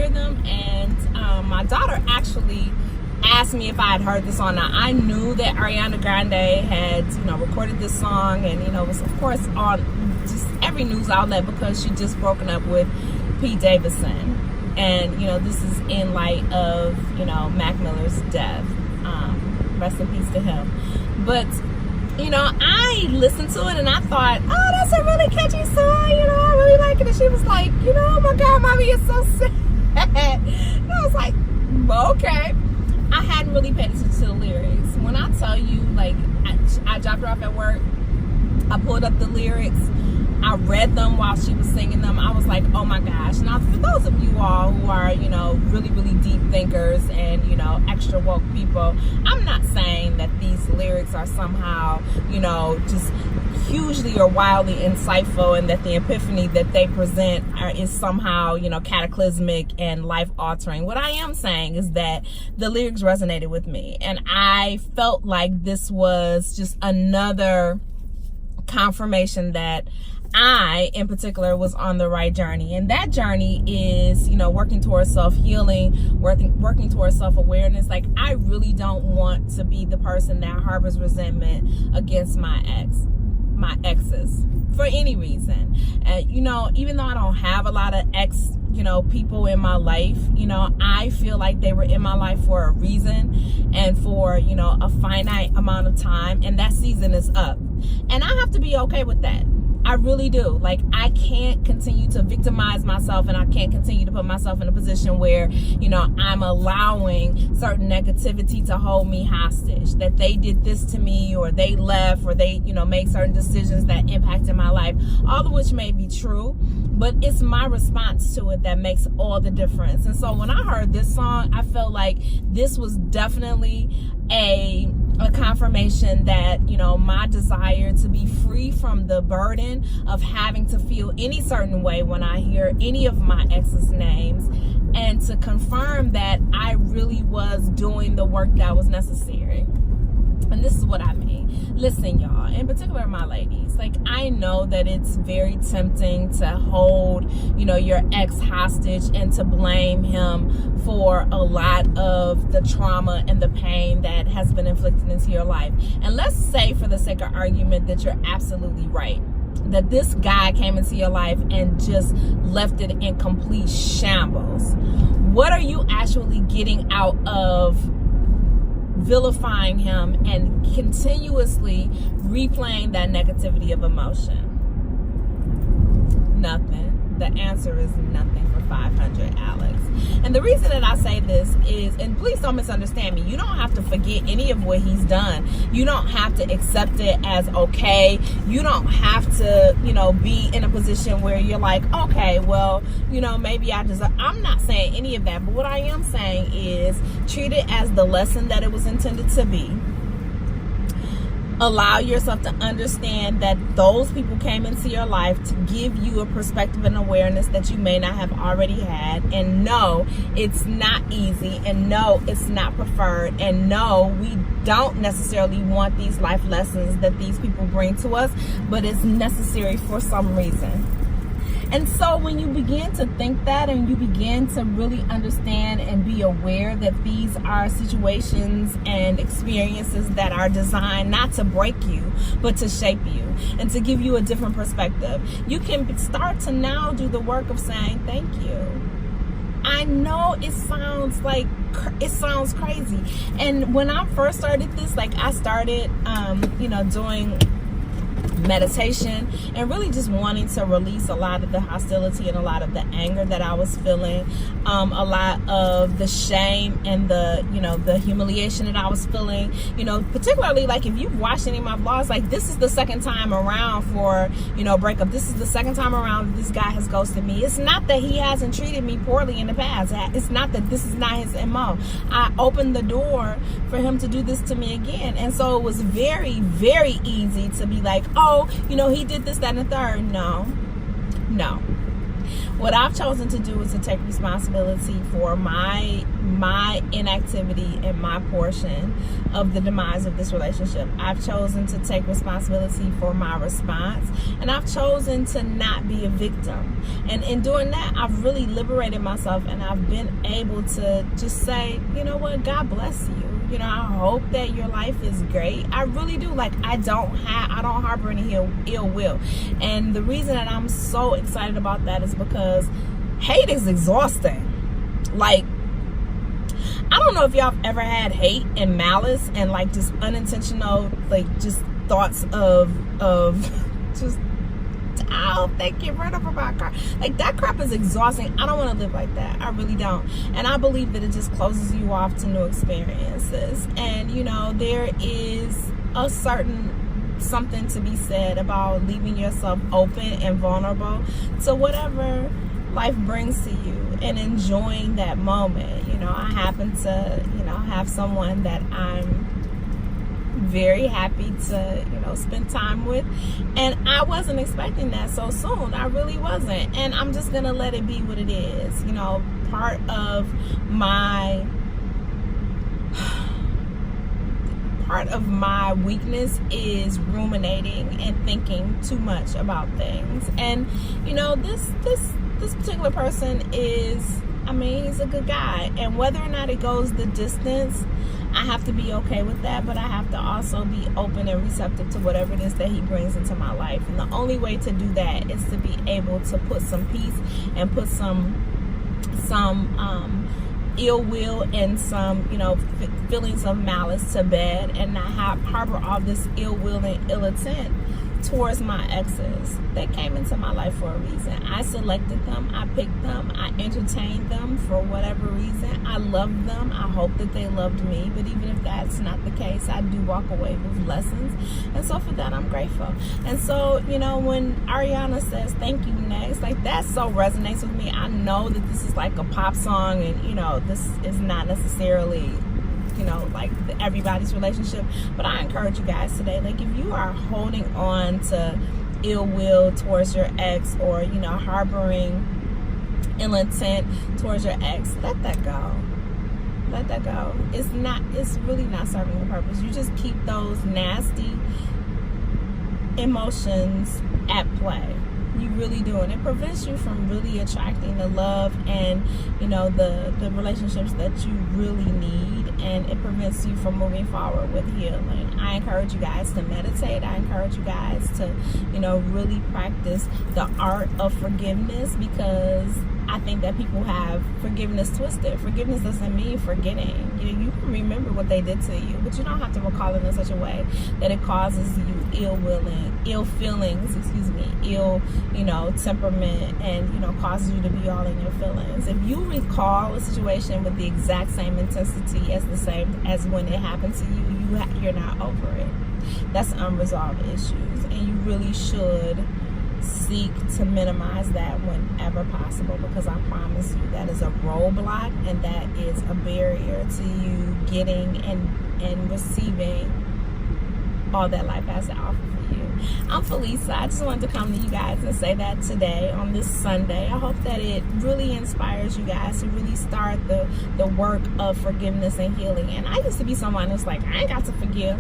hear them, and my daughter actually asked me if I had heard the song. Now, I knew that Ariana Grande had, recorded this song, and, it was, of course, on just every news outlet because she just broken up with Pete Davidson. And, this is in light of, Mac Miller's death. Rest in peace to him. But, I listened to it and I thought, oh, that's a really catchy song. I really like it. And she was like, oh my God, mommy, it's so sad. And I was like, well, okay. I hadn't really paid attention to the lyrics. When I tell you, like, I dropped her off at work, I pulled up the lyrics, I read them while she was singing them. I was like, oh my gosh. Now, for those of you all who are, really, really deep thinkers and, extra woke people, I'm not saying that these lyrics are somehow, just hugely or wildly insightful, and that the epiphany that they present is somehow, cataclysmic and life-altering. What I am saying is that the lyrics resonated with me, and I felt like this was just another confirmation that I, in particular, was on the right journey. And that journey is, working towards self-healing, working towards self-awareness. Like, I really don't want to be the person that harbors resentment against my exes for any reason. And, even though I don't have a lot of people in my life, I feel like they were in my life for a reason and for, a finite amount of time. And that season is up. And I have to be okay with that. I really do. Like, I can't continue to victimize myself, and I can't continue to put myself in a position where, I'm allowing certain negativity to hold me hostage, that they did this to me, or they left, or they, made certain decisions that impacted my life, all of which may be true, but it's my response to it that makes all the difference. And so when I heard this song, I felt like this was definitely a confirmation that, my desire to be free from the burden of having to feel any certain way when I hear any of my ex's names, and to confirm that I really was doing the work that was necessary. And this is what I mean. Listen, y'all, in particular my ladies, like, I know that it's very tempting to hold, your ex hostage and to blame him for a lot of the trauma and the pain that has been inflicted into your life. And let's say, for the sake of argument, that you're absolutely right, that this guy came into your life and just left it in complete shambles. What are you actually getting out of vilifying him and continuously replaying that negativity of emotion? Nothing. The answer is nothing for 500, Alex. And the reason that I say this is, and please don't misunderstand me, you don't have to forget any of what he's done. You don't have to accept it as okay. You don't have to, be in a position where you're like, okay, well, maybe I deserve. I'm not saying any of that, but what I am saying is treat it as the lesson that it was intended to be. Allow yourself to understand that those people came into your life to give you a perspective and awareness that you may not have already had. And no, it's not easy. And no, it's not preferred. And no, we don't necessarily want these life lessons that these people bring to us, but it's necessary for some reason. And so when you begin to think that, and you begin to really understand and be aware that these are situations and experiences that are designed not to break you, but to shape you and to give you a different perspective, you can start to now do the work of saying thank you. I know it sounds crazy. And when I first started this, I started, doing meditation and really just wanting to release a lot of the hostility and a lot of the anger that I was feeling, a lot of the shame and the humiliation that I was feeling, particularly if you've watched any of my vlogs, this is the second time around for, breakup. This is the second time around this guy has ghosted me. It's not that he hasn't treated me poorly in the past. It's not that this is not his MO. I opened the door for him to do this to me again. And so it was very, very easy to be like, oh, he did this, that, and the third. No. What I've chosen to do is to take responsibility for my inactivity and my portion of the demise of this relationship. I've chosen to take responsibility for my response, and I've chosen to not be a victim. And in doing that, I've really liberated myself, and I've been able to just say, you know what, God bless you. You know, I hope that your life is great. I really do. Like, I don't harbor any ill will. And the reason that I'm so excited about that is because hate is exhausting. Like, I don't know if y'all have ever had hate and malice and like just unintentional, like just thoughts of just, I hope they get rid of my car. Like, that crap is exhausting. I don't want to live like that. I really don't. And I believe that it just closes you off to new experiences. And, you know, there is a certain something to be said about leaving yourself open and vulnerable to whatever life brings to you and enjoying that moment. You know, I happen to, you know, have someone that I'm very happy to, you know, spend time with, and I wasn't expecting that so soon. I really wasn't. And I'm just gonna let it be what it is. You know, part of my weakness is ruminating and thinking too much about things. And, you know, this particular person is, I mean, he's a good guy, and whether or not it goes the distance, I have to be okay with that, but I have to also be open and receptive to whatever it is that he brings into my life. And the only way to do that is to be able to put some peace and put some ill will and some, you know, feelings of malice to bed, and not harbor all this ill will and ill intent towards my exes. They came into my life for a reason. I selected them, I picked them, I entertained them for whatever reason. I loved them. I hope that they loved me, but even if that's not the case, I do walk away with lessons, and so for that I'm grateful. And so, you know, when Ariana says thank you next, like, that so resonates with me. I know that this is like a pop song, and, you know, this is not necessarily, you know, like everybody's relationship, but I encourage you guys today, like, if you are holding on to ill will towards your ex, or, you know, harboring ill intent towards your ex, let that go. Let that go. It's really not serving a purpose. You just keep those nasty emotions at play. You really do. And it prevents you from really attracting the love and, you know, the relationships that you really need, and it prevents you from moving forward with healing. I encourage you guys to meditate. I encourage you guys to, you know, really practice the art of forgiveness, because I think that people have forgiveness twisted. Forgiveness doesn't mean forgetting. You can remember what they did to you, but you don't have to recall it in such a way that it causes you ill feelings, ill, you know, temperament, and, you know, causes you to be all in your feelings. If you recall a situation with the exact same intensity as when it happened to you, you're not over it. That's unresolved issues, and you really should seek to minimize that whenever possible, because I promise you that is a roadblock, and that is a barrier to you getting and receiving all that life has to offer for you. I'm Felisa. I just wanted to come to you guys and say that today on this Sunday. I hope that it really inspires you guys to really start the work of forgiveness and healing. And I used to be someone who's like, I ain't got to forgive.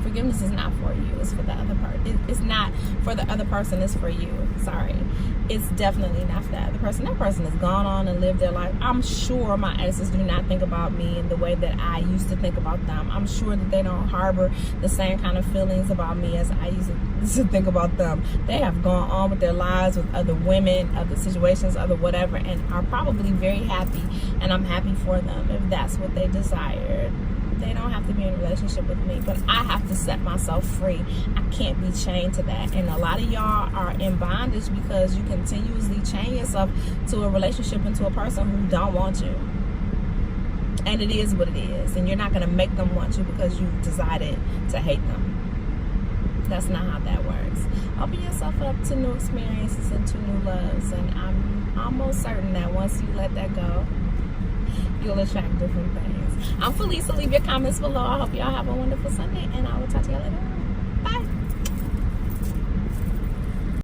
Forgiveness is not for you, it's for the other person. It's not for the other person, it's for you. Sorry. It's definitely not for that other person. That person has gone on and lived their life. I'm sure my exes do not think about me in the way that I used to think about them. I'm sure that they don't harbor the same kind of feelings about me as I used to think about them. They have gone on with their lives, with other women, other situations, other whatever, and are probably very happy, and I'm happy for them if that's what they desired. They don't have to be in a relationship with me, but I have to set myself free. I can't be chained to that. And a lot of y'all are in bondage because you continuously chain yourself to a relationship and to a person who don't want you. And it is what it is. And you're not going to make them want you because you've decided to hate them. That's not how that works. Open yourself up to new experiences and to new loves. And I'm almost certain that once you let that go, you'll attract different things. I'm Felisa. Leave your comments below. I hope y'all have a wonderful Sunday, and I will talk to y'all later.